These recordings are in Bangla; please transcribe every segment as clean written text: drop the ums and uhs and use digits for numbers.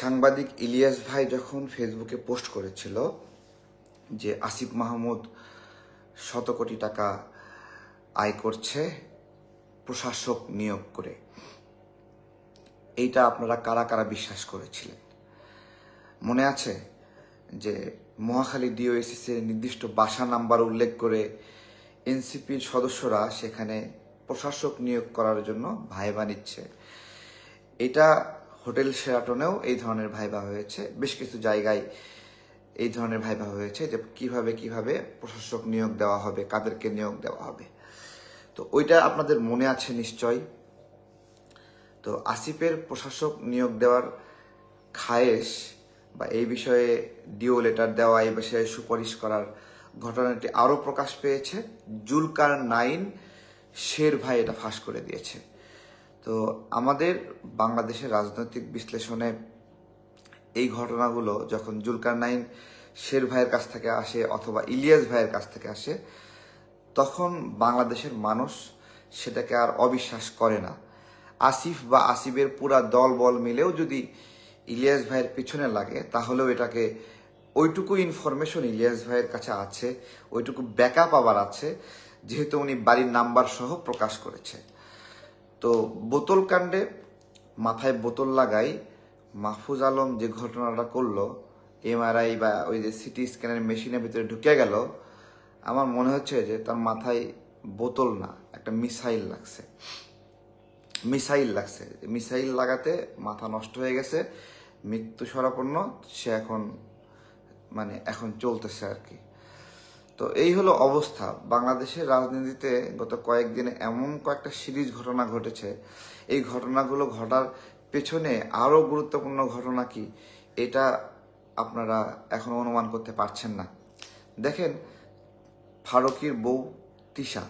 সাংবাদিক ইলিয়াস ভাই যখন ফেসবুকে পোস্ট করেছিল যে আসিফ মাহমুদ শত কোটি টাকা আয় করছে প্রশাসক নিয়োগ করে, এইটা আপনারা কারা কারা বিশ্বাস করেছিলেন? মনে আছে যে মহাখালী ডিওএসএসির নির্দিষ্ট বাসা নাম্বার উল্লেখ করে এনসিপির সদস্যরা সেখানে প্রশাসক নিয়োগ করার জন্য ভাইবা নিচ্ছে। এটা হোটেল শেরাটনেও এই ধরনের ভাইবা হয়েছে, বেশ কিছু জায়গায় এই ধরনের ভাইবা হয়েছে যে কিভাবে প্রশাসক নিয়োগ দেওয়া হবে, কাদেরকে নিয়োগ দেওয়া হবে। তো ওইটা আপনাদের মনে আছে নিশ্চয়। তো আসিফের প্রশাসক নিয়োগ দেওয়ার খায়েশ বা এই বিষয়ে ডিও লেটার দেওয়া, এই বিষয়ে সুপারিশ করার ঘটনাটি আরও প্রকাশ পেয়েছে। জুলকারনাইন শের ভাই এটা ফাঁস করে দিয়েছে। তো আমাদের বাংলাদেশের রাজনৈতিক বিশ্লেষণে এই ঘটনাগুলো যখন জুলকারনাইন শের ভাইয়ের কাছ থেকে আসে অথবা ইলিয়াস ভাইয়ের কাছ থেকে আসে, তখন বাংলাদেশের মানুষ সেটাকে আর অবিশ্বাস করে না। আসিফ বা আসিফের পুরা দল বল মিলেও যদি ইলিয়াস ভাইয়ের পিছনে লাগে, তাহলেও এটাকে ওইটুকু ইনফরমেশন ইলিয়াস ভাইয়ের কাছে আছে, ওইটুকু ব্যাকআপ আবার আছে, যেহেতু উনি বাড়ির নাম্বার সহ প্রকাশ করেছে। তো বোতল কাণ্ডে মাথায় বোতল লাগাই মাহফুজ আলম যে ঘটনাটা করলো, এমআরআই বা ওই যে সিটি স্ক্যানের মেশিনের ভিতরে ঢুকে গেল, আমার মনে হচ্ছে যে তার মাথায় বোতল না, একটা মিসাইল লাগছে। মিসাইল লাগাতে মাথা নষ্ট হয়ে গেছে, মৃত্যু শরাপন্ন, সে এখন চলতেছে আর কি। তো এই হলো অবস্থা বাংলাদেশের রাজনীতিতে। গত কয়েকদিনে এমন কয়েকটা সিরিজ ঘটনা ঘটেছে, এই ঘটনাগুলো ঘটার পেছনে আরও গুরুত্বপূর্ণ ঘটনা কি, এটা আপনারা এখন অনুমান করতে পারছেন না। দেখেন, ফারুকীর বউ তিশা,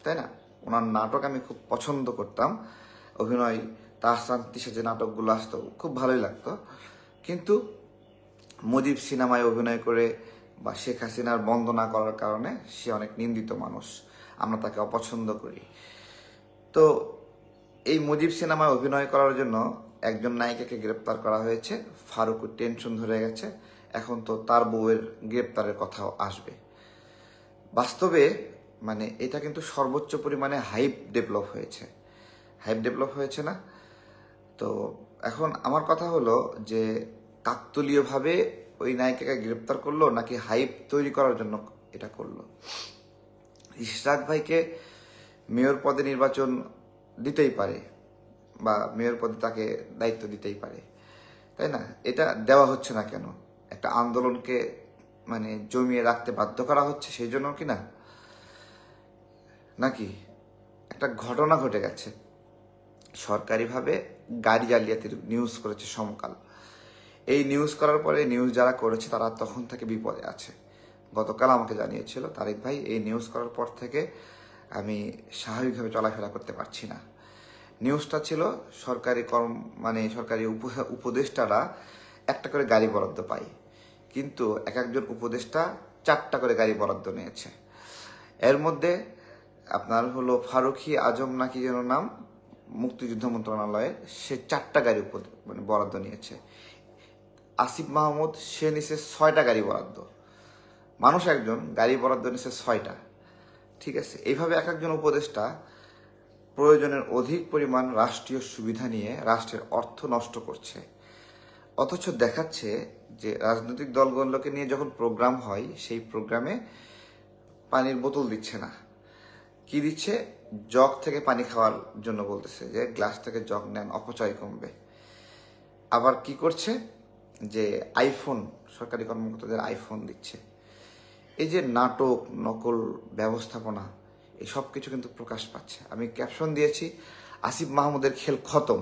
তাই না? ওনার নাটক আমি খুব পছন্দ করতাম, অভিনয় তাহসান তিশা যে নাটকগুলো আসতো খুব ভালোই লাগতো। কিন্তু মুজিব সিনেমায় অভিনয় করে বা শেখ হাসিনার বন্দনা করার কারণে সে অনেক নিন্দিত মানুষ, আমরা তাকে অপছন্দ করি। তো এই মুজিব সিনেমায় অভিনয় করার জন্য একজন নায়িকাকে গ্রেপ্তার করা হয়েছে। ফারুকের টেনশন ধরে গেছে, এখন তো তার বউয়ের গ্রেপ্তারের কথাও আসবে। বাস্তবে এটা কিন্তু সর্বোচ্চ পরিমাণে হাইপ ডেভেলপ হয়েছে না? তো এখন আমার কথা হলো যে কাকতালীয়ভাবে ওই নায়িকাকে গ্রেপ্তার করলো নাকি হাইপ তৈরি করার জন্য এটা করলো? ইশরাক ভাইকে মেয়র পদে নির্বাচন দিতেই পারে বা মেয়র পদে তাকে দায়িত্ব দিতেই পারে, তাই না? এটা দেওয়া হচ্ছে না কেন? একটা আন্দোলনকে জমিয়ে রাখতে বাধ্য করা হচ্ছে সেই জন্য কি না? নাকি একটা ঘটনা ঘটে গেছে, সরকারিভাবে গাড়ি জালিয়াতির নিউজ করেছে সমকাল। এই নিউজ করার পরে নিউজ যারা করেছে তারা তখন থেকে বিপদে আছে। গতকাল আমাকে জানিয়েছিল, তারেক ভাই, এই নিউজ করার পর থেকে আমি স্বাভাবিকভাবে চলাফেরা করতে পারছি না। নিউজটা ছিল সরকারি সরকারি উপদেষ্টারা একটা করে গাড়ি বরাদ্দ পায়, কিন্তু একজন উপদেষ্টা 4টা করে গাড়ি বরাদ্দ নিয়েছে। এর মধ্যে আপনার হলো ফারুকী আজম নাকি যেন নাম, মুক্তিযুদ্ধ মন্ত্রণালয়ের, সে 4টা গাড়ি বরাদ্দ নিয়েছে। আসিফ মাহমুদ সে নিছে 6টা গাড়ি বরাদ্দ। মানুষ একজন, গাড়ি বরাদ্দ নিছে 6টা। ঠিক আছে, এইভাবে একজন উপদেষ্টা প্রয়োজনের অধিক পরিমাণ রাষ্ট্রীয় সুবিধা নিয়ে রাষ্ট্রের অর্থ নষ্ট করছে। অথচ দেখাচ্ছে যে রাজনৈতিক দলগুলোকে নিয়ে যখন প্রোগ্রাম হয়, সেই প্রোগ্রামে পানির বোতল দিচ্ছে না। কি দিচ্ছে? জগ থেকে পানি খাওয়ার জন্য বলতেছে যে গ্লাস থেকে জগ নেন, অপচয় কমবে। আবার কি করছে যে আইফোন, সরকারি কর্মকর্তাদের আইফোন দিচ্ছে। এই যে নাটক, নকল ব্যবস্থাপনা, এই সব কিছু কিন্তু প্রকাশ পাচ্ছে। আমি ক্যাপশন দিয়েছি, আসিফ মাহমুদের খেল খতম।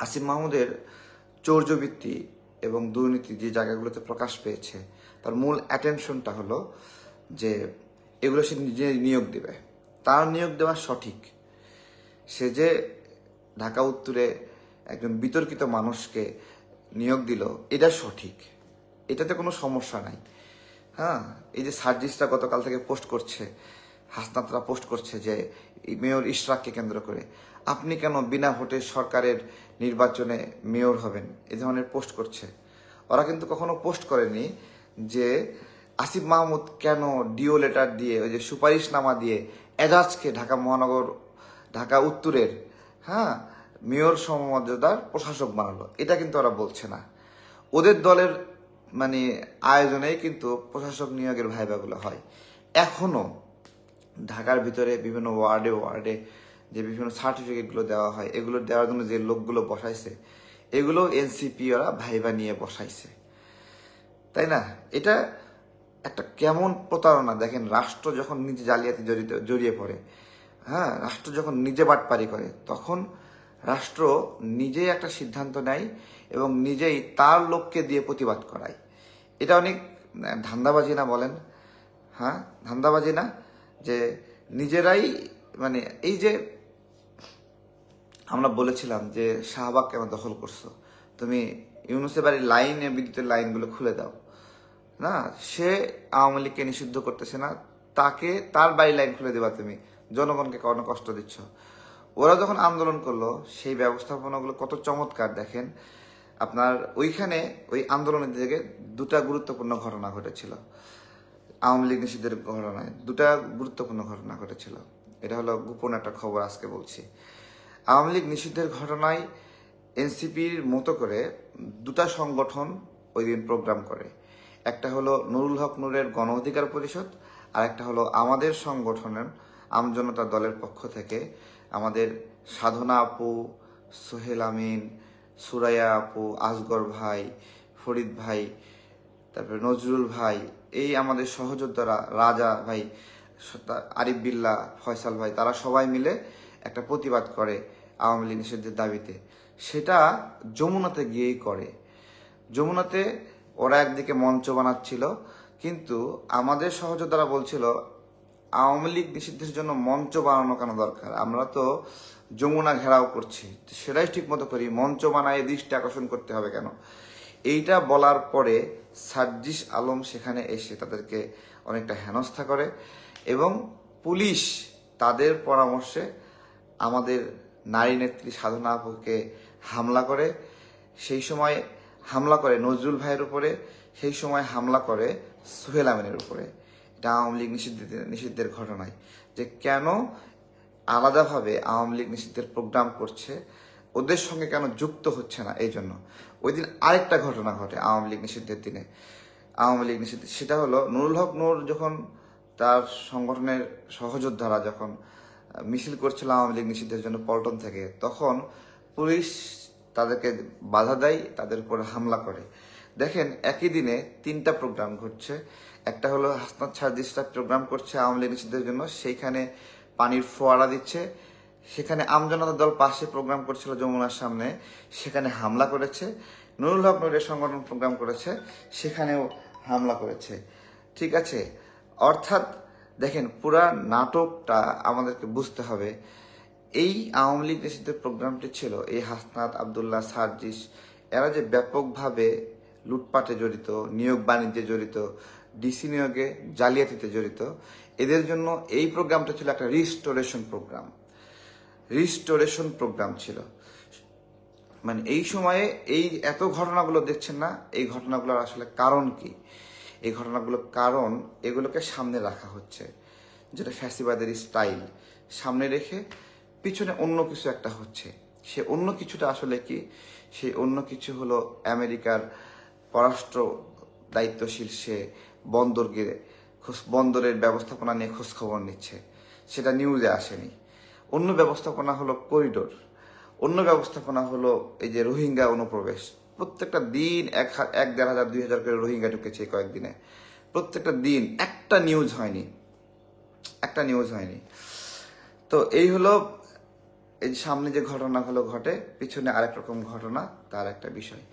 আসিফ মাহমুদের চৌর্যবৃত্তি এবং দুর্নীতি যে জায়গাগুলোতে প্রকাশ পেয়েছে, তার মূল অ্যাটেনশনটা হলো যে এগুলো সে নিজে নিয়োগ দেবে। তার নিয়োগ দেওয়া সঠিক। সে যে ঢাকা উত্তরে একজন বিতর্কিত মানুষকে নিয়োগ দিল, এটা সঠিক, এটাতে কোনো সমস্যা নাই। হ্যাঁ, এই যে সার্জিসরা গতকাল থেকে পোস্ট করছে, হাসনাতরা পোস্ট করছে যে মেয়র ইশরাককে কেন্দ্র করে, আপনি কেন বিনা ভোটে সরকারের নির্বাচনে মেয়র হবেন, এ ধরনের পোস্ট করছে। ওরা কিন্তু কখনো পোস্ট করেনি যে আসিফ মাহমুদ কেন ডিও লেটার দিয়ে, ওই যে সুপারিশনামা দিয়ে এজাজকে ঢাকা উত্তরের মেয়র সমমর্যাদার প্রশাসক বানালো, এটা কিন্তু ওরা বলছে না। ওদের দলের মানে আয়োজনেই কিন্তু প্রশাসক নিয়োগের ভাইভাগুলো হয়। এখনো ঢাকার ভিতরে বিভিন্ন ওয়ার্ডে যে বিভিন্ন সার্টিফিকেটগুলো দেওয়া হয়, এগুলো দেওয়ার জন্য যে লোকগুলো বসাইছে, এগুলো এনসিপি ওরা ভাইবা নিয়ে বসাইছে, তাই না? এটা একটা কেমন প্রতারণা দেখেন। রাষ্ট্র যখন নিজে জালিয়াতি জড়িয়ে পড়ে, রাষ্ট্র যখন নিজে বাটপারি করে, তখন রাষ্ট্র নিজেই একটা সিদ্ধান্ত নেয় এবং নিজেই তার লোককে দিয়ে প্রতিবাদ করায়। এটা অনেক ধান্দাবাজি না বলেন? ধান্দাবাজি না? যে নিজেরাই মানে এই যে আমরা বলেছিলাম যে শাহবাগ কেন দখল করছো, তুমি ইউনুসের বাড়ির লাইনে বিদ্যুতের লাইনগুলো খুলে দাও না, সে আওয়ামী লীগকে নিষিদ্ধ করতেছে না, তাকে তার বাড়ির লাইন খুলে দেবা, তুমি জনগণকে কেন কষ্ট দিচ্ছ। ওরা যখন আন্দোলন করলো, সেই ব্যবস্থাপনাগুলো কত চমৎকার দেখেন। আপনার ওইখানে ওই আন্দোলনের দিকে দুটা গুরুত্বপূর্ণ ঘটনা ঘটেছিল। আওয়ামী লীগ নিষিদ্ধের ঘটনায় দুটা গুরুত্বপূর্ণ ঘটনা ঘটেছিল। এটা হলো গোপন একটা খবর, আজকে বলছি। আওয়ামী লীগ নিষিদ্ধের ঘটনায় এনসিপির মতো করে দুটা সংগঠন ওই দিন প্রোগ্রাম করে। একটা হলো নুরুল হক নূরের গণ অধিকার পরিষদ, আর একটা হলো আমাদের সংগঠনের আমজনতা দলের পক্ষ থেকে আমাদের সাধনা আপু, সোহেল আমিন, সুরাইয়া আপু, আসগর ভাই, ফরিদ ভাই, তারপরে নজরুল ভাই, এই আমাদের সহযোদ্ধারা, রাজা ভাই, আরিফ বিল্লাহ, ফয়সাল ভাই, তারা সবাই মিলে একটা প্রতিবাদ করে আওয়ামী লীগ নিষিদ্ধের দাবিতে। সেটা যমুনাতে গিয়েই করে। যমুনাতে ওরা একদিকে মঞ্চ বানাচ্ছিল, কিন্তু আমাদের সহযোদ্ধারা বলছিল আওয়ামী লীগ নিষিদ্ধের জন্য মঞ্চ বানানো কেন দরকার, আমরা তো যমুনা ঘেরাও করছি, সেটাই ঠিক মতো করি, মঞ্চ বানায় দৃষ্টি আকর্ষণ করতে হবে কেন। এইটা বলার পরে সার্জিস আলম সেখানে এসে তাদেরকে অনেকটা হেনস্থা করে এবং পুলিশ তাদের পরামর্শে আমাদের নারী নেত্রী সাধনা আপুকে হামলা করে। সেই সময় হামলা করে নজরুল ভাইয়ের উপরে, সেই সময় হামলা করে সোহেল আমিনের উপরে। এটা আওয়ামী লীগ নিষিদ্ধের ঘটনায় যে কেন আলাদাভাবে আওয়ামী লীগ নিষিদ্ধের প্রোগ্রাম করছে, ওদের সঙ্গে কেন যুক্ত হচ্ছে না, এই জন্য। ওই দিন আরেকটা ঘটনা ঘটে আওয়ামী লীগ নিষিদ্ধের দিনে। আওয়ামী লীগ নিষিদ্ধ, সেটা হলো নুরুল হক নূর যখন তার সংগঠনের সহযোদ্ধারা যখন মিছিল করছিল আওয়ামী লীগ নিষিদ্ধের জন্য পল্টন থেকে, তখন পুলিশ তাদেরকে বাধা দেয়, তাদের উপর হামলা করে। দেখেন একই দিনে তিনটা প্রোগ্রাম ঘটছে। একটা হলো হাসনাত সার্জিসরা প্রোগ্রাম করছে আওয়ামী লীগ নিষিদ্ধের জন্য, সেইখানে পানির ফোয়ারা দিচ্ছে। সেখানে আমজনতা দল পাশে প্রোগ্রাম করছিল যমুনার সামনে, সেখানে হামলা করেছে। নুরুল হক নূরের সংগঠন প্রোগ্রাম করেছে, সেখানেও হামলা করেছে। ঠিক আছে, অর্থাৎ দেখেন পুরা নাটকটা আমাদেরকে বুঝতে হবে। এই আওয়ামী লীগ নিষিদ্ধের প্রোগ্রামটি ছিল এই হাসনাত, আবদুল্লাহ, সার্জিস, এরা যে ব্যাপকভাবে লুটপাটে জড়িত, নিয়োগ বাণিজ্যে জড়িত, ডিসি নিয়োগে জালিয়াতিতে জড়িত, এদের জন্য এই প্রোগ্রামটা ছিল একটা রিস্টোরেশন প্রোগ্রাম ছিল। মানে এই সময়ে এই এত ঘটনাগুলো দেখছেন না, এই ঘটনাগুলোর আসলে কারণ কি? এই ঘটনাগুলোর কারণ এগুলোকে সামনে রাখা হচ্ছে, যেটা ফ্যাসিবাদের স্টাইল, সামনে রেখে পিছনে অন্য কিছু একটা হচ্ছে। সে অন্য কিছুটা আসলে কি? সেই অন্য কিছু হলো আমেরিকার পররাষ্ট্র দায়িত্বশীল, সে বন্দরের ব্যবস্থাপনা নিয়ে খোঁজখবর নিচ্ছে, সেটা নিউজে আসেনি। অন্য ব্যবস্থাপনা হলো করিডোর, অন্য ব্যবস্থাপনা হলো এই যে রোহিঙ্গা অনুপ্রবেশ। প্রত্যেকটা দিন 1,000, 2,000 করে রোহিঙ্গা ঢুকেছে কয়েকদিনে। প্রত্যেকটা দিন একটা নিউজ হয়নি। তো এই হলো এই সামনে যে ঘটনাগুলো ঘটে, পিছনে আরেক রকম ঘটনা, তার একটা বিষয়।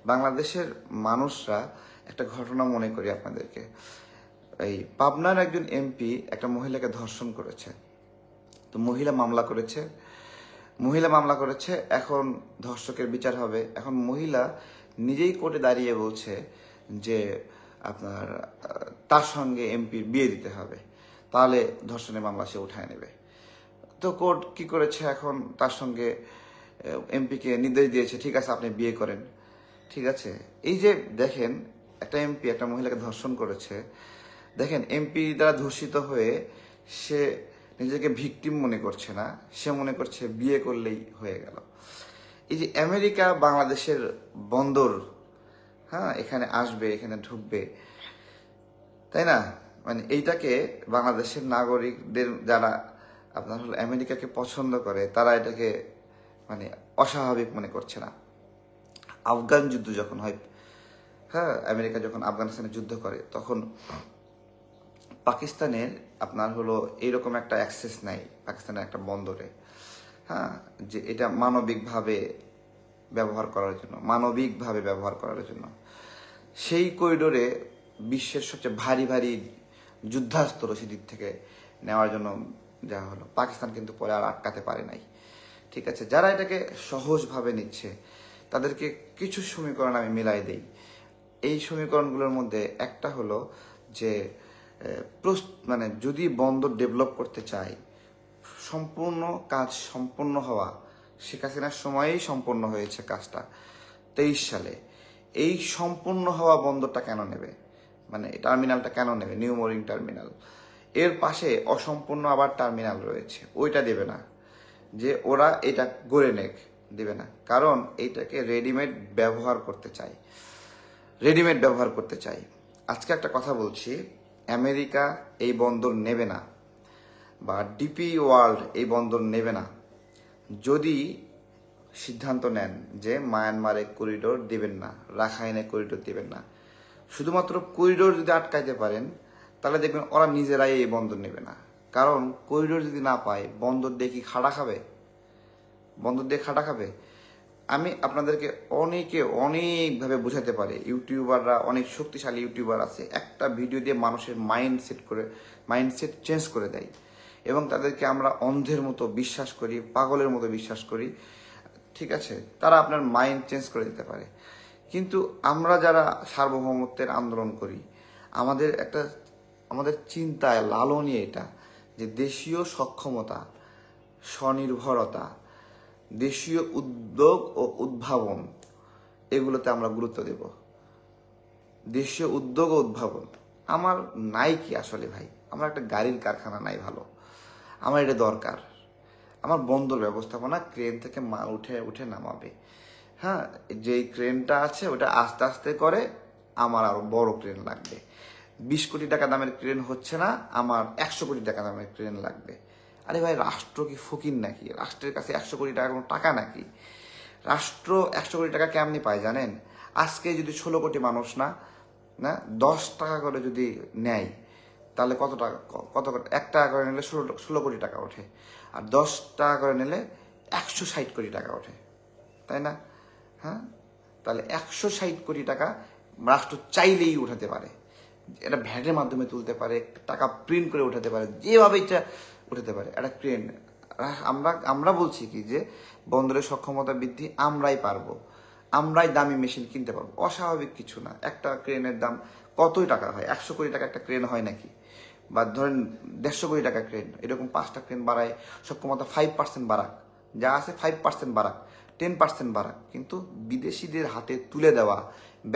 বাংলাদেশের মানুষরা একটা ঘটনা মনে করি আপনাদেরকে। এই পাবনার একজন এমপি একটা মহিলাকে ধর্ষণ করেছে, তো মহিলা মামলা করেছে। এখন ধর্ষকের বিচার হবে। এখন মহিলা নিজেই কোর্টে দাঁড়িয়ে বলছে যে আপনার তার সঙ্গে এমপির বিয়ে দিতে হবে, তাহলে ধর্ষণের মামলা সে উঠায় নেবে। তো কোর্ট কি করেছে, এখন তার সঙ্গে এমপিকে নির্দেশ দিয়েছে, ঠিক আছে আপনি বিয়ে করেন। ঠিক আছে, এই যে দেখেন একটা এমপি একটা মহিলাকে ধর্ষণ করেছে, দেখেন এমপি দ্বারা ধর্ষিত হয়ে সে নিজেকে ভিকটিম মনে করছে না, সে মনে করছে বিয়ে করলেই হয়ে গেল। এই যে আমেরিকা বাংলাদেশের বন্দর, হ্যাঁ, এখানে আসবে, এখানে ঢুকবে, তাই না? মানে এইটাকে বাংলাদেশের নাগরিকদের যারা আপনার হলো আমেরিকাকে পছন্দ করে তারা এটাকে মানে অস্বাভাবিক মনে করছে না। আফগান যুদ্ধ যখন হয়, হ্যাঁ, আমেরিকা যখন আফগানিস্তানে যুদ্ধ করে তখন পাকিস্তানের আপনার হলো এইরকম একটা অ্যাক্সেস নাই পাকিস্তানের একটা বন্দরে, হ্যাঁ, যে এটা মানবিকভাবে ব্যবহার করার জন্য সেই করিডোরে বিশ্বের সবচেয়ে ভারী ভারী যুদ্ধাস্ত্র সেদিক থেকে নেওয়ার জন্য যা হলো, পাকিস্তান কিন্তু পরে আর আটকাতে পারে নাই। ঠিক আছে, যারা এটাকে সহজভাবে নিচ্ছে তাদেরকে কিছু সমীকরণ আমি মিলাই দেই। এই সমীকরণগুলোর মধ্যে একটা হলো যে মানে যদি বন্দর ডেভেলপ করতে চাই, সম্পূর্ণ কাজ সম্পন্ন হওয়া শেখ হাসিনার সময়েই সম্পন্ন হয়েছে কাজটা 23 সালে। এই সম্পূর্ণ হওয়া বন্দরটা কেন নেবে, মানে টার্মিনালটা কেন নেবে, নিউ মোরিং টার্মিনাল, এর পাশে অসম্পূর্ণ আবার টার্মিনাল রয়েছে, ওইটা দেবে না, যে ওরা এটা গড়ে নেক, দেবে না, কারণ এইটাকে রেডিমেড ব্যবহার করতে চাই। আজকে একটা কথা বলছি, আমেরিকা এই বন্দর নেবে না বা ডিপি ওয়ার্ল্ড এই বন্দর নেবে না যদি সিদ্ধান্ত নেন যে মায়ানমারে করিডোর দিবেন না, রাখাইনে করিডোর দিবেন না। শুধুমাত্র করিডোর যদি আটকাইতে পারেন তাহলে দেখবেন ওরা নিজেরাই এই বন্দর নেবে না, কারণ করিডোর যদি না পায় বন্দর দিয়ে কি খাটা খাবে। আমি আপনাদেরকে অনেকভাবে বোঝাতে পারি, ইউটিউবাররা, অনেক শক্তিশালী ইউটিউবার আছে, একটা ভিডিও দিয়ে মানুষের মাইন্ডসেট চেঞ্জ করে দেয় এবং তাদেরকে আমরা অন্ধের মতো বিশ্বাস করি, পাগলের মতো বিশ্বাস করি। ঠিক আছে, তারা আপনার মাইন্ড চেঞ্জ করে দিতে পারে, কিন্তু আমরা যারা সার্বভৌমত্বের আন্দোলন করি, আমাদের চিন্তায় লালনই এটা যে দেশীয় সক্ষমতা, স্বনির্ভরতা, দেশীয় উদ্যোগ ও উদ্ভাবন, এগুলোতে আমরা গুরুত্ব দেব। দেশীয় উদ্যোগ ও উদ্ভাবন আমার নাই কি আসলে ভাই, আমার একটা গাড়ির কারখানা নাই ভালো, আমার এটা দরকার। আমার বন্দর ব্যবস্থাপনা, ক্রেন থেকে মাল উঠে নামাবে, হ্যাঁ, যেই ক্রেনটা আছে ওটা আস্তে আস্তে করে, আমার আরো বড় ক্রেন লাগবে। 20 কোটি টাকা দামের ক্রেন হচ্ছে না, আমার 100 কোটি টাকা দামের ক্রেন লাগবে। আরে ভাই, রাষ্ট্র কি ফকির নাকি? রাষ্ট্রের কাছে 100 কোটি টাকা কোনো টাকা নাকি? রাষ্ট্র 100 কোটি টাকা কেমনি পায় জানেন? আজকে যদি 16 কোটি মানুষ না 10 টাকা করে যদি নেয় তাহলে কত টাকা, 1 টাকা করে নিলে 16 কোটি টাকা ওঠে, আর 10 টাকা করে নিলে 160 কোটি টাকা ওঠে, তাই না? হ্যাঁ, তাহলে 160 কোটি টাকা রাষ্ট্র চাইলেই উঠাতে পারে। এটা ভ্যাটের মাধ্যমে তুলতে পারে, টাকা প্রিন্ট করে উঠাতে পারে, যেভাবে ইচ্ছা উঠাতে পারে একটা ক্রেন। আমরা বলছি কি যে বন্দরের সক্ষমতা বৃদ্ধি আমরাই পারবো, আমরাই দামি মেশিন কিনতে পারবো, অস্বাভাবিক কিছু না। একটা ক্রেনের দাম কতই টাকা হয়? 100 কোটি টাকা একটা ক্রেন হয় নাকি? বা ধরেন 150 কোটি টাকা ক্রেন, এরকম 5টা ক্রেন বাড়ায়, সক্ষমতা 5% বাড়াক, যা আছে 5% বাড়াক, 10% বাড়াক, কিন্তু বিদেশিদের হাতে তুলে দেওয়া,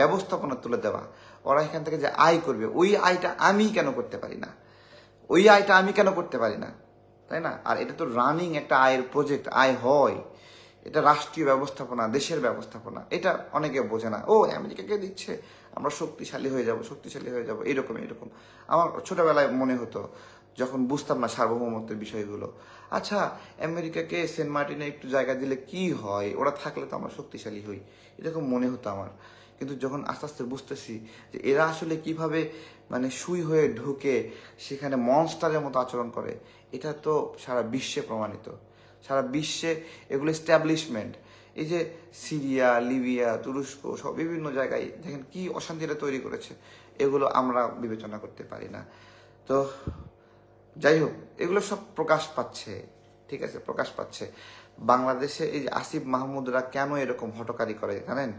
ব্যবস্থাপনা তুলে দেওয়া, ওরা এখান থেকে যে আয় করবে, ওই আয়টা আমি কেন করতে পারি না? তাই না? আর এটা তো রানিং একটা আয়ের প্রজেক্ট, আয় হয়, এটা রাষ্ট্রীয় ব্যবস্থাপনা, দেশের ব্যবস্থাপনা, এটা অনেকে বোঝে না। ও আমেরিকাকে দিচ্ছে, আমরা শক্তিশালী হয়ে যাব, এরকম। আমার ছোটবেলায় মনে হতো, যখন বুঝতাম না সার্বভৌমত্বের বিষয়গুলো, আচ্ছা আমেরিকাকে সেন্ট মার্টিনে একটু জায়গা দিলে কি হয়, ওরা থাকলে তো আমরা শক্তিশালী হই, এরকম মনে হতো আমার। কিন্তু যখন আস্তে আস্তে বুঝতেছি যে এরা আসলে কিভাবে মানে সুই হয়ে ঢুকে সেখানে মনস্টারের মতো আচরণ করে, এটা তো সারা বিশ্বে প্রমাণিত, সারা বিশ্বে এগুলো এস্টাবলিশমেন্ট। এই যে সিরিয়া, লিবিয়া, তুরস্ক, সব বিভিন্ন জায়গায় দেখেন কি অশান্তিটা তৈরি করেছে, এগুলো আমরা বিবেচনা করতে পারি না। তো যাই হোক, এগুলো সব প্রকাশ পাচ্ছে, ঠিক আছে, প্রকাশ পাচ্ছে। বাংলাদেশে এই যে আসিফ মাহমুদরা কেন এরকম হটকারি করে জানেন?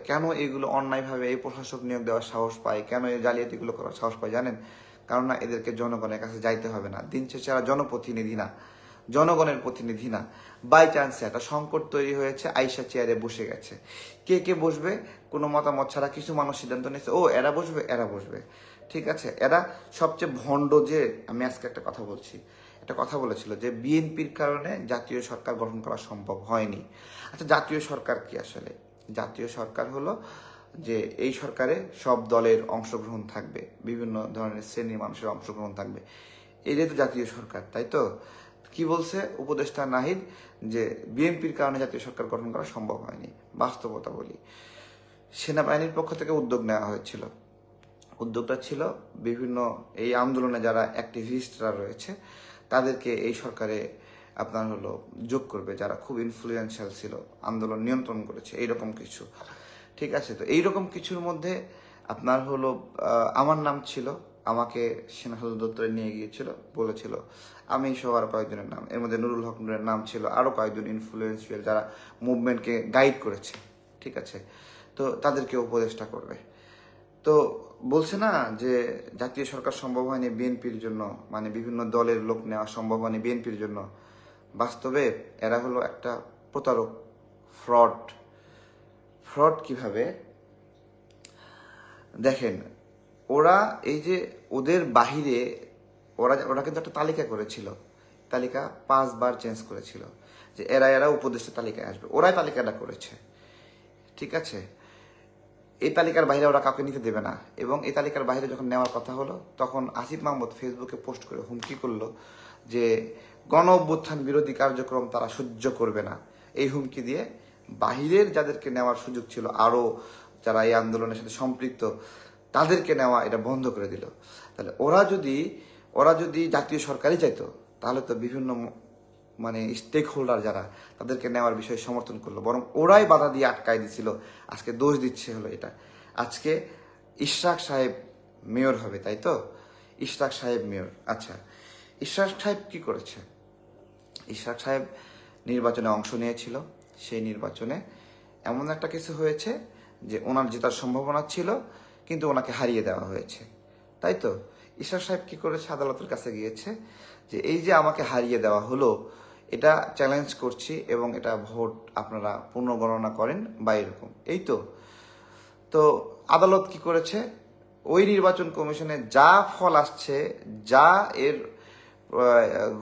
কেন এগুলো অন্যায়ভাবে এই প্রশাসক নিয়োগ দেওয়ার সাহস পায়, কেন এই জালিয়াতিগুলো করার সাহস পায় জানেন? কারণ না এদেরকে জনগণের কাছে যাইতে হবে না। দিন শেষে এরা জনপ্রতিনিধি না, জনগণের প্রতিনিধি না। বাই চান্সে একটা সংকট তৈরি হয়েছে, আইসা চেয়ারে বসে গেছে। কে কে বসবে কোনো মতামত ছাড়া কিছু মানুষ সিদ্ধান্ত নিয়েছে, ও এরা বসবে, এরা বসবে। ঠিক আছে, এরা সবচেয়ে ভণ্ড। যে আমি আজকে একটা কথা বলছি, একটা কথা বলেছিল যে বিএনপির কারণে জাতীয় সরকার গঠন করা সম্ভব হয়নি। আচ্ছা, জাতীয় সরকার কি আসলে? জাতীয় সরকার হলো যে এই সরকারে সব দলের অংশগ্রহণ থাকবে, বিভিন্ন ধরনের শ্রেণীর মানুষের অংশগ্রহণ থাকবে, এটাই তো জাতীয় সরকার, তাই তো? কি বলছে উপদেষ্টা নাহিদ যে বিএনপির কারণে জাতীয় সরকার গঠন করা সম্ভব হয়নি। বাস্তবতা বলি, সেনাবাহিনীর পক্ষ থেকে উদ্যোগ নেওয়া হয়েছিল। উদ্যোগটা ছিল বিভিন্ন এই আন্দোলনে যারা অ্যাক্টিভিস্টরা রয়েছে তাদেরকে এই সরকারে আপনার হলো যোগ করবে, যারা খুব ইনফ্লুয়েন্সিয়াল ছিল, আন্দোলন নিয়ন্ত্রণ করেছে, এইরকম কিছু। ঠিক আছে, তো এইরকম কিছুর মধ্যে আপনার হলো আমার নাম ছিল। আমাকে সেনা সদর দপ্তরে নিয়ে গিয়েছিল, বলেছিল আমি সহ আরো কয়েকজনের নাম, এর মধ্যে নুরুল হক নুরের নাম ছিল, আরো কয়েকজন ইনফ্লুয়েন্সিয়াল যারা মুভমেন্টকে গাইড করেছে। ঠিক আছে, তো তাদেরকে উপদেষ্টা করবে। তো বলছে না যে জাতীয় সরকার সম্ভব হয়নি বিএনপির জন্য, মানে বিভিন্ন দলের লোক নেওয়া সম্ভব হয়নি বিএনপির জন্য। বাস্তবে এরা হলো একটা প্রতারক, ফ্রড। ফ্রড কিভাবে দেখেন, ওরা এই যে ওদের বাহিরে ওরা কিন্তু একটা তালিকা করেছিল, তালিকা 5 বার চেঞ্জ করেছিল যে এরা উপদেষ্টা তালিকায় আসবে, ওরাই তালিকাটা করেছে। ঠিক আছে, এই তালিকার বাইরে ওরা কাউকে নিতে দেবে না। এবং এই তালিকার বাইরে যখন নেওয়ার কথা হলো তখন আসিফ মাহমুদ ফেসবুকে পোস্ট করে হুমকি করলো যে গণ অভ্যুত্থান বিরোধী কার্যক্রম তারা সহ্য করবে না। এই হুমকি দিয়ে বাহিরের যাদেরকে নেওয়ার সুযোগ ছিল, আরো যারা এই আন্দোলনের সাথে সম্পৃক্ত, তাদেরকে নেওয়া এটা বন্ধ করে দিল। তাহলে ওরা যদি জাতীয় সরকারই চাইতো তাহলে তো বিভিন্ন মানে স্টেক হোল্ডার যারা তাদেরকে নেওয়ার বিষয়ে সমর্থন করলো, বরং ওরাই বাধা দিয়ে আটকায় দিছিল। আজকে দোষ দিচ্ছে হলো এটা। আজকে ইশরাক সাহেব মেয়র হবে, তাই তো? ইশরাক সাহেব মেয়র। আচ্ছা, ইশরাক সাহেব কি করেছে? ইশরাক সাহেব নির্বাচনে অংশ নিয়েছিল। সেই নির্বাচনে এমন একটা কিছু হয়েছে যে ওনার জেতার সম্ভাবনা ছিল, কিন্তু ওনাকে হারিয়ে দেওয়া হয়েছে, তাই তো? ইশরাক সাহেব কি করেছে? আদালতের কাছে গিয়েছে যে এই যে আমাকে হারিয়ে দেওয়া হলো, এটা চ্যালেঞ্জ করছি এবং এটা ভোট আপনারা পুনর্গণনা করেন বা এরকম, এই তো। তো আদালত কি করেছে? ওই নির্বাচন কমিশনে যা ফল আসছে, যা এর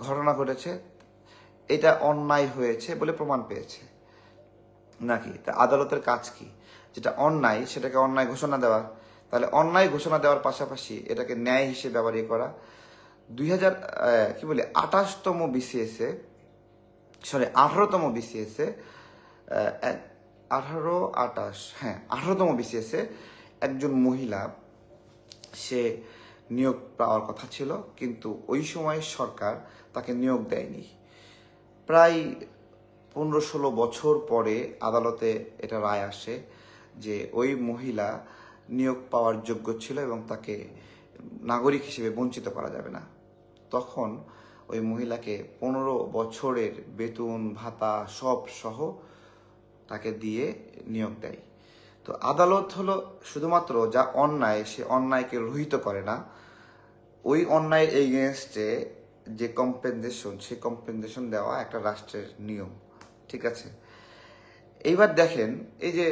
ঘটনা ঘটেছে, এটা অন্যায় হয়েছে বলে প্রমাণ পেয়েছে নাকি? তা আদালতের কাজ কি? যেটা অন্যায় সেটাকে অন্যায় ঘোষণা দেওয়া। তাহলে অন্যায় ঘোষণা দেওয়ার পাশাপাশি এটাকে ন্যায় হিসেবে ব্যবহার করা। 28তম বিসিএসে, সরি 18তম বিসিএসে, 18তম বিসিএসে একজন মহিলা সে নিয়োগ পাওয়ার কথা ছিল, কিন্তু ওই সময় সরকার তাকে নিয়োগ দেয়নি। প্রায় 15-16 বছর পরে আদালতে এটা রায় আসে যে ওই মহিলা নিয়োগ পাওয়ার যোগ্য ছিল এবং তাকে নাগরিক হিসেবে বঞ্চিত করা যাবে না। তখন ওই মহিলাকে 15 বছরের বেতন ভাতা সব সহ তাকে দিয়ে নিয়োগ দেয়। তো আদালত হলো শুধুমাত্র যা অন্যায়, সে অন্যায়কে রহিত করে না, ওই অন্যায়ের এগেনস্টে যে কম্পেনসেশন, সেই কম্পেনসেশন দেওয়া একটা রাষ্ট্রের নিয়ম। ঠিক আছে, এইবার দেখেন এই যে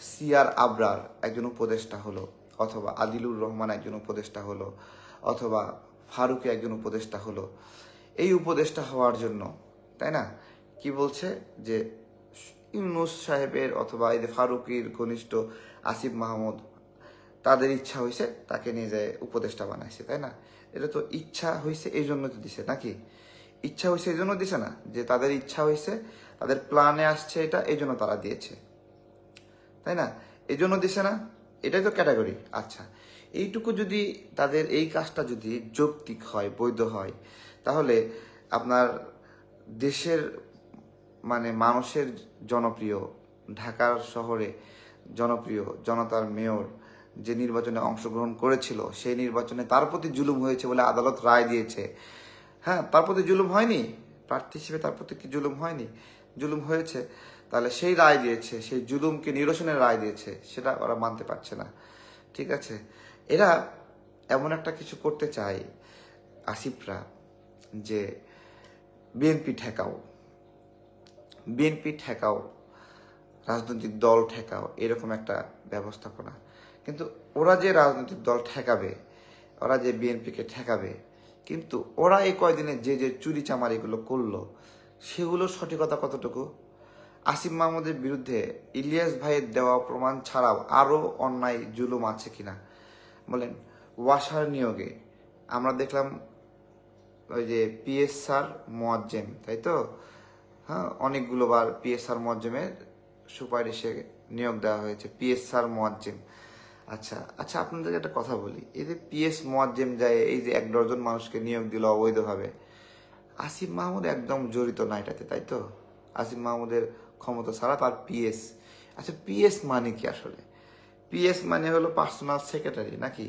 সিআর আবরার একজন উপদেষ্টা হলো, অথবা আদিলুর রহমান একজন উপদেষ্টা হলো, অথবা ফারুকি একজন উপদেষ্টা হলো। এই উপদেষ্টা হওয়ার জন্য, তাই না, কি বলছে যে ইউনূস সাহেবের অথবা এই যে ফারুকির ঘনিষ্ঠ আসিফ মাহমুদ, তাদের ইচ্ছা হয়েছে তাকে নিয়ে যায় উপদেষ্টা বানাইছে, তাই না? এটা তো ইচ্ছা হয়েছে এই জন্য তো দিছে নাকি? ইচ্ছা হয়েছে এই জন্য দিছে না, যে তাদের ইচ্ছা হয়েছে, তাদের প্ল্যানে আসছে এটা, এই জন্য তারা দিয়েছে, তাই না? এই জন্য দিছে না? এটাই তো ক্যাটাগরি। আচ্ছা, এইটুকু যদি তাদের এই কাজটা যদি যৌক্তিক হয়, বৈধ হয়, তাহলে আপনার দেশের মানে মানুষের জনপ্রিয়, ঢাকার শহরে জনপ্রিয় জনতার মেয়র যে নির্বাচনে অংশগ্রহণ করেছিল, সেই নির্বাচনে তার প্রতি জুলুম হয়েছে বলে আদালত রায় দিয়েছে। হ্যাঁ, তার প্রতি জুলুম হয়নি? প্রার্থী হিসেবে তার প্রতি কি জুলুম হয়নি? জুলুম হয়েছে। তাহলে সেই রায় দিয়েছে, সেই জুলুমকে নিরসনের রায় দিয়েছে, সেটা ওরা মানতে পারছে না। ঠিক আছে, এরা এমন একটা কিছু করতে চায় আসিফরা যে বিএনপি ঠেকাও, বিএনপি ঠেকাও, রাজনৈতিক দল ঠেকাও, এরকম একটা ব্যবস্থাপনা। কিন্তু ওরা যে রাজনৈতিক দল ঠেকাবে, ওরা যে বিএনপিকে ঠেকাবে, কিন্তু ওরা এই কয়দিনে যে যে চুরি চামারিগুলো করলো সেগুলো সঠিকতা কতটুকু? আসিফ মাহমুদের বিরুদ্ধে ইলিয়াস ভাইয়ের দেওয়া প্রমাণ ছাড়াও আরও অন্যায় জুলুম আছে কিনা বলেন। ওয়াসার নিয়োগে আমরা দেখলাম ওই যে পিএস স্যার মোয়াজ্জেম, তাই তো, হ্যাঁ, অনেকগুলো বার পিএস স্যার মোয়াজ্জেমের সুপারিশে নিয়োগ দেওয়া হয়েছে, পিএস স্যার মোয়াজ্জেম। আচ্ছা আচ্ছা, আপনাদেরকে একটা কথা বলি, এই যে পিএস মোয়াজ্জেম যায়, এই যে 1 ডজন মানুষকে নিয়োগ দিল অবৈধভাবে, আসিফ মাহমুদ একদম জড়িত না এটাতে, তাই তো? আসিফ মাহমুদের ক্ষমতা ছাড়া তার পিএস। আচ্ছা, পিএস মানে কি আসলে? পিএস মানে হলো পার্সোনাল সেক্রেটারি নাকি?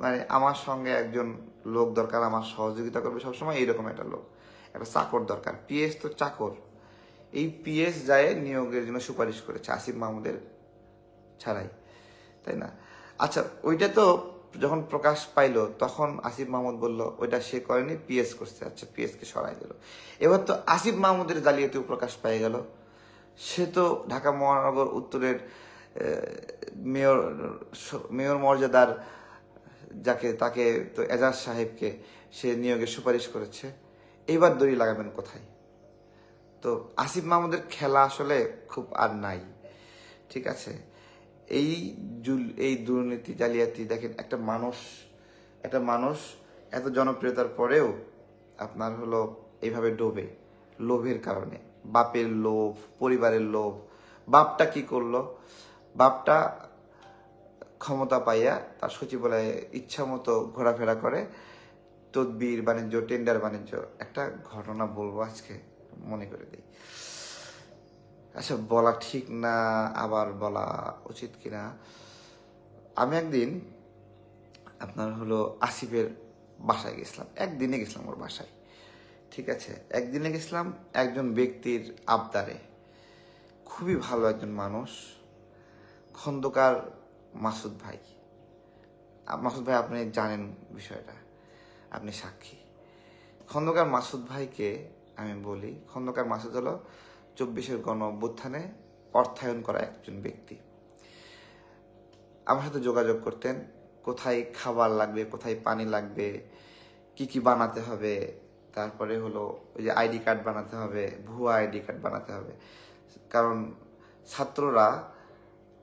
মানে আমার সঙ্গে একজন লোক দরকার, আমার সহযোগিতা করবে সবসময়, এইরকম একটা লোক, একটা চাকর দরকার। পিএস তো চাকর। এই পিএস যায় নিয়োগের জন্য সুপারিশ করেছে আসিফ মাহমুদের ছাড়াই, তাই না? আচ্ছা, ওইটা তো যখন প্রকাশ পাইলো তখন আসিফ মাহমুদ বলল ওইটা সে করেনি, পিএস করছে। আচ্ছা, পিএস কে সরাই দিল। এবার তো আসিফ মাহমুদের জালিয়াতিও প্রকাশ পেয়ে গেল। সে তো ঢাকা মহানগর উত্তরের মেয়র মেয়র মর্যাদার তাকে তো এজাজ সাহেবকে সে নিয়োগের সুপারিশ করেছে। এইবার দড়ি লাগাবেন কোথায়? তো আসিফ মাহমুদের খেলা আসলে খুব আর নাই, ঠিক আছে? এই দুর্নীতি জালিয়াতি, দেখেন, একটা মানুষ এত জনপ্রিয়তার পরেও আপনার হলো এইভাবে ডোবে লোভের কারণে, বাপের লোভ, পরিবারের লোভ। বাপটা কি করলো? বাপটা ক্ষমতা পাইয়া তার সচিবালয়ে ইচ্ছা মতো ঘোরাফেরা করে, তদবির বাণিজ্য, টেন্ডার বাণিজ্য। একটা ঘটনা বলবো আজকে, মনে করে দিই। আচ্ছা, বলা ঠিক না আবার বলা উচিত কিনা। আমি একদিন আপনার হলো আসিফের বাসায় গেছিলাম, একদিনে গেছিলাম ওর বাসায়, ঠিক আছে? একদিনে গেছিলাম একজন ব্যক্তির আবদারে। খুবই ভালো একজন মানুষ, খন্দকার মাসুদ ভাই। মাসুদ ভাই, আপনি জানেন বিষয়টা, আপনি সাক্ষী। খন্দকার মাসুদ ভাইকে আমি বলি, খন্দকার মাসুদ হলো 24-এর গণ অভ্যুত্থানে অর্থায়ন করা একজন ব্যক্তি। আমার সাথে যোগাযোগ করতেন, কোথায় খাবার লাগবে, কোথায় পানি লাগবে, কি কি বানাতে হবে, তারপরে হলো ওই যে আইডি কার্ড বানাতে হবে, ভুয়া আইডি কার্ড বানাতে হবে। কারণ ছাত্ররা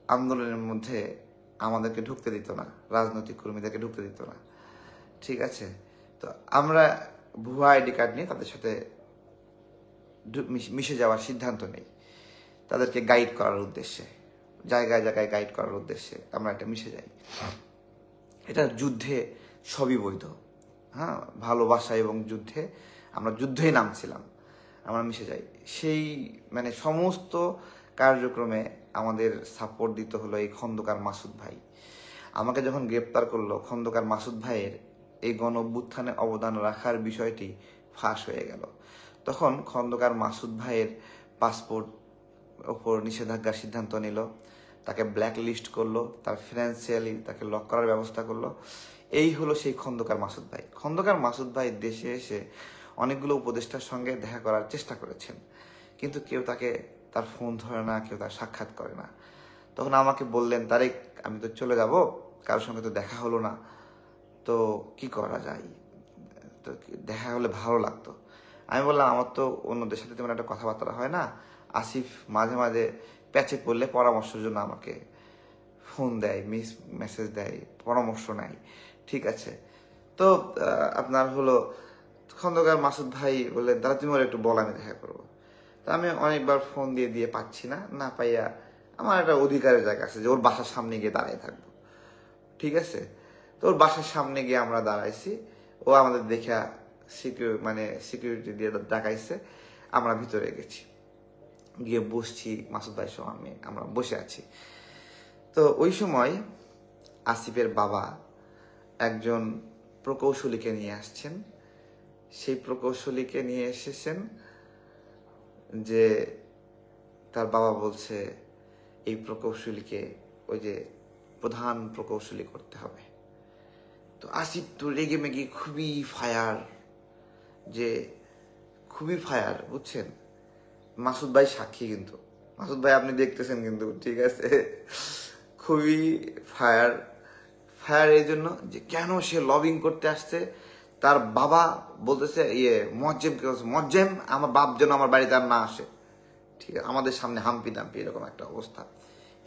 আন্দোলনের মধ্যে আমাদেরকে ঢুকতে দিত না, রাজনৈতিক কর্মীদেরকে ঢুকতে দিত না, ঠিক আছে? তো আমরা ভুয়া আইডি কার্ড নিয়ে তাদের সাথে মিশে যাওয়ার সিদ্ধান্ত নেই, তাদেরকে গাইড করার উদ্দেশ্যে, জায়গায় জায়গায় গাইড করার উদ্দেশ্যে আমরা এটা মিশে যাই। এটা যুদ্ধে সবই বৈধ, হ্যাঁ, ভালোবাসা এবং যুদ্ধে আমরা যুদ্ধেই নামছিলাম, আমরা মিশে যাই। সেই মানে সমস্ত কার্যক্রমে আমাদের সাপোর্ট দিতে হলো এই খন্দকার মাসুদ ভাই। আমাকে যখন গ্রেপ্তার করলো, খন্দকার মাসুদ ভাইয়ের এই গণ অভ্যুত্থানে অবদান রাখার বিষয়টি ফাঁস হয়ে গেল। তখন খন্দকার মাসুদ ভাইয়ের পাসপোর্ট ওপর নিষেধাজ্ঞার সিদ্ধান্ত নিল, তাকে ব্ল্যাক লিস্ট করলো, তার ফিনান্সিয়ালি তাকে লক করার ব্যবস্থা করলো। এই হলো সেই খন্দকার মাসুদ ভাই। খন্দকার মাসুদ ভাই দেশে এসে অনেকগুলো উপদেষ্টার সঙ্গে দেখা করার চেষ্টা করেছেন, কিন্তু কেউ তাকে তার ফোন ধরে না, কেউ তার সাক্ষাৎ করে না। তখন আমাকে বললেন, তারেক, আমি তো চলে যাব, কারোর সঙ্গে তো দেখা হলো না, তো কি করা যায়? তো দেখা হলে ভালো লাগতো। আমি বললাম, আমার তো অন্যদের সাথে তেমন একটা কথাবার্তা হয় না। আসিফ মাঝে মাঝে প্যাচে পড়লে পরামর্শের জন্য আমাকে ফোন দেয়, মেসেজ দেয়, পরামর্শ নেয়, ঠিক আছে? তো আপনার হলো খন্দকার মাসুদ ভাই বললেন, দাদা তুমি ওর একটু বল, আমি দেখা করবো। তা আমি অনেকবার ফোন দিয়ে পাচ্ছি না, না পাইয়া আমার একটা অধিকারের জায়গা আছে যে ওর বাসার সামনে গিয়ে দাঁড়িয়ে থাকবো, ঠিক আছে? তো ওর বাসার সামনে গিয়ে আমরা দাঁড়াইছি, ও আমাদের দেখা সিকিউরিটি দিয়ে ডাকাইছে, আমরা ভিতরে গেছি, গিয়ে বসছি, মাসুদ ভাই সহ আমরা বসে আছি। তো ওই সময় আসিফের বাবা একজন প্রকৌশলীকে নিয়ে আসছেন। সেই প্রকৌশলীকে নিয়ে এসেছেন যে তার বাবা বলছে এই প্রকৌশলীকে ওই যে প্রধান প্রকৌশলী করতে হবে। তো আসিফ তো রেগে মেগে খুবই ফায়ার, যে খুবই ফায়ার, বুঝছেন? মাসুদ ভাই সাক্ষী, কিন্তু মাসুদ ভাই আপনি দেখতেছেন কিন্তু, ঠিক আছে? খুবই ফায়ার। ফায়ার এই জন্য যে কেন সে লবিং করতে আসছে, তার বাবা বলতেছে মজ্জেমকে বলছে, মজ্জেম আমার বাপ যেন আমার বাড়িতে আর না আসে, ঠিক আছে? আমাদের সামনে হাম্পি দাম্পি এরকম একটা অবস্থা।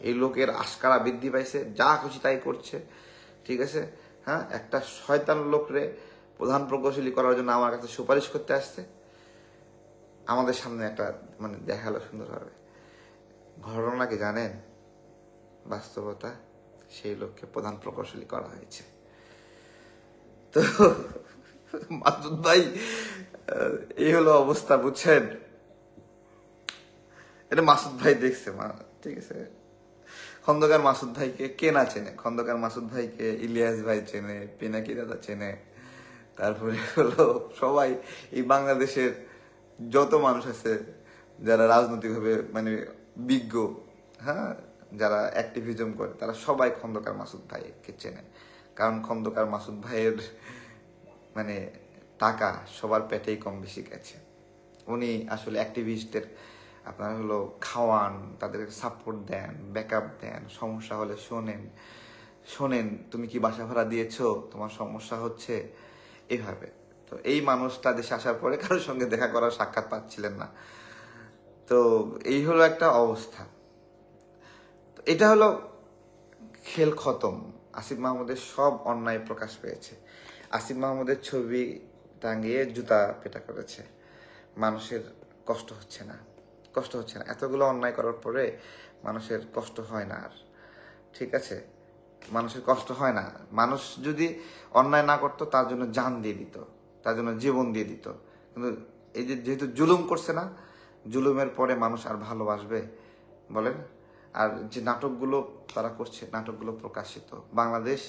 এই লোকের আশকারা বৃদ্ধি পাইছে, যা খুশি তাই করছে, ঠিক আছে? হ্যাঁ, একটা শয়তান লোকরে প্রধান প্রকৌশলী করার জন্য আমার কাছে সুপারিশ করতে আসছে, আমাদের সামনে একটা মানে দেখালো সুন্দরভাবে। ঘটনা কি জানেন? বাস্তবতা, সেই লোককে প্রধান প্রকৌশলী করা হয়েছে। তো মাসুদ ভাই, এই হলো অবস্থা, বুঝছেন? এটা মাসুদ ভাই দেখছে, ঠিক আছে? খন্দকার মাসুদ ভাইকে কে না চেনে? খন্দকার মাসুদ ভাইকে ইলিয়াস ভাই চেনে, পিনাকি দাদা চেনে, তারপরে হলো সবাই, এই বাংলাদেশের যত মানুষ আছে যারা রাজনৈতিকভাবে মানে বিজ্ঞ, হ্যাঁ, যারা অ্যাক্টিভিজম করে, তারা সবাই খন্দকার মাসুদ ভাইকে চেনে। কারণ খন্দকার মাসুদ ভাইয়ের মানে টাকা সবার পেটেই কম বেশি গেছে। উনি আসলে অ্যাক্টিভিস্টদের আপনার হলো খাওয়ান, তাদেরকে সাপোর্ট দেন, ব্যাকআপ দেন, সমস্যা হলে শোনেন তুমি কি বাসা ভাড়া দিয়েছো, তোমার সমস্যা হচ্ছে, এইভাবে। তো এই মানুষটা দেশে আসার পরে কারোর সঙ্গে দেখা করার সাক্ষাৎ পাচ্ছিলেন না। তো এই হলো একটা অবস্থা। তো এটা হলো খেল খতম। আসিফ মাহমুদের সব অন্যায় প্রকাশ পেয়েছে। আসিফ মাহমুদের ছবি টাঙিয়ে জুতা পেটা করেছে। মানুষের কষ্ট হচ্ছে না। এতগুলো অন্যায় করার পরে মানুষের কষ্ট হয় না আর, ঠিক আছে? মানুষের কষ্ট হয় না। মানুষ যদি অন্যায় না করতো, তার জন্য জান দিয়ে দিত, তার জন্য জীবন দিয়ে দিত। কিন্তু এই যে যেহেতু জুলুম করছে না, জুলুমের পরে মানুষ আর ভালোবাসবে বলেন? আর যে নাটকগুলো তারা করছে, নাটকগুলো প্রকাশিত। বাংলাদেশ,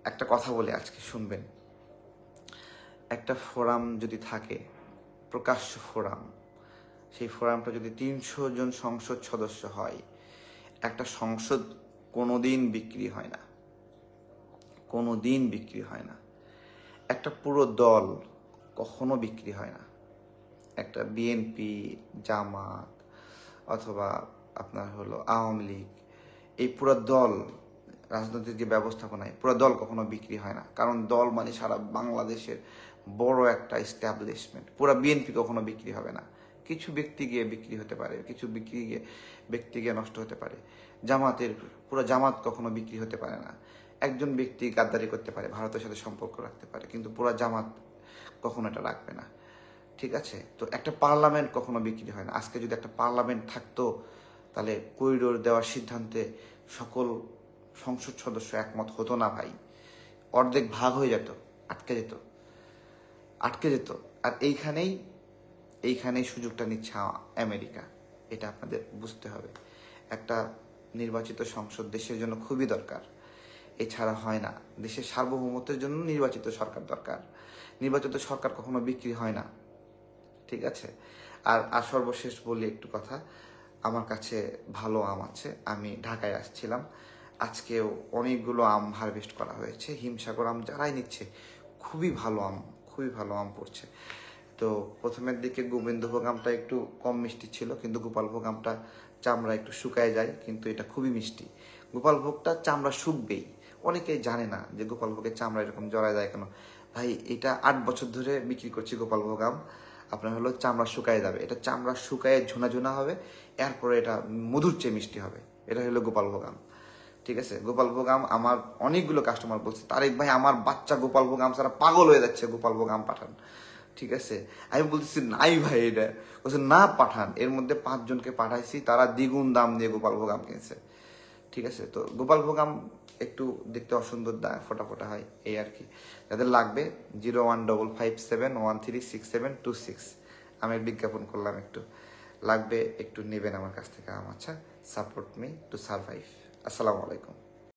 একটা কথা বলে আজকে শুনবেন, একটা ফোরাম যদি থাকে, প্রকাশ্য ফোরাম, সেই ফোরামটা যদি 300 জন সংসদ সদস্য হয়, একটা সংসদ কোনোদিন বিক্রি হয় না, কোনোদিন বিক্রি হয় না। একটা পুরো দল কখনো বিক্রি হয় না। একটা বিএনপি, জামাত অথবা আপনার হলো আওয়ামী লীগ, এই পুরো দল, রাজনৈতিক যে ব্যবস্থাপনায় পুরো দল কখনো বিক্রি হয় না। কারণ দল মানে সারা বাংলাদেশের বড় একটা এস্টাবলিশমেন্ট। পুরো বিএনপি কখনো বিক্রি হবে না। কিছু ব্যক্তি গিয়ে বিক্রি হতে পারে, কিছু ব্যক্তি গিয়ে নষ্ট হতে পারে। পুরো জামাত কখনো বিক্রি হতে পারে না। একজন ব্যক্তি গাদ্দারি করতে পারে, ভারতের সাথে সম্পর্ক রাখতে পারে, কিন্তু পুরো জামাত কখনো এটা রাখবে না, ঠিক আছে? তো একটা পার্লামেন্ট কখনো বিক্রি হয় না। আজকে যদি একটা পার্লামেন্ট থাকতো, তাহলে করিডোর দেওয়ার সিদ্ধান্তে সকল সংসদ সদস্য একমত হতো না ভাই, অর্ধেক ভাগ হয়ে যেত, আটকে যেত। আর এইখানেই সুযোগটা নিচ্ছে আমেরিকা। এটা আপনাদের বুঝতে হবে। একটা নির্বাচিত সংসদ দেশের জন্য খুবই দরকার, এছাড়া হয় না। দেশের সার্বভৌমত্বের জন্য নির্বাচিত সরকার দরকার। নির্বাচিত সরকার কখনো বিক্রি হয় না, ঠিক আছে? আর সর্বশেষ বলি একটু কথা, আমার কাছে ভালো আম আছে। আমি ঢাকায় আসছিলাম, আজকেও অনেকগুলো আম হারভেস্ট করা হয়েছে। হিমসাগর আম যারাই নিচ্ছে, খুবই ভালো আম পড়ছে। তো প্রথমের দিকে গোবিন্দভোগ আমটা একটু কম মিষ্টি ছিল, কিন্তু গোপালভোগ আমটা চামড়া একটু শুকায় যায়, কিন্তু এটা খুবই মিষ্টি। গোপালভোগটা চামড়া শুকবেই, অনেকেই জানে না যে গোপালভোগের চামড়া এরকম জড়ায় যায় কেন। ভাই, এটা 8 বছর ধরে বিক্রি করছি গোপালভোগ আম। আপনার হলো চামড়া শুকায় যাবে, এটা চামড়া শুকায় ঝুনা হবে, এরপরে এটা মধুর চেয়ে মিষ্টি হবে। এটা হলো গোপালভোগ আম, ঠিক আছে? গোপালভোগ আম আমার অনেকগুলো কাস্টমার বলছে, তারেক ভাই আমার বাচ্চা গোপালভোগ আম ছাড়া পাগল হয়ে যাচ্ছে, গোপালভোগ আম পাঠান, ঠিক আছে? আমি বলতেছি নাই ভাই, এটা বলছে না পাঠান। এর মধ্যে 5 জনকে পাঠাইছি, তারা দ্বিগুণ দাম দিয়ে গোপালভোগ আম কিনছে, ঠিক আছে? তো গোপালভোগ আম একটু দেখতে অসুন্দর, ফোটা হয়, এই আর কি। যাদের লাগবে 01557136726, আমি বিজ্ঞাপন করলাম, একটু লাগবে একটু নেবেন আমার কাছ থেকে আম। আচ্ছা, সাপোর্ট মি টু সারভাইভ। আসসালামু আলাইকুম।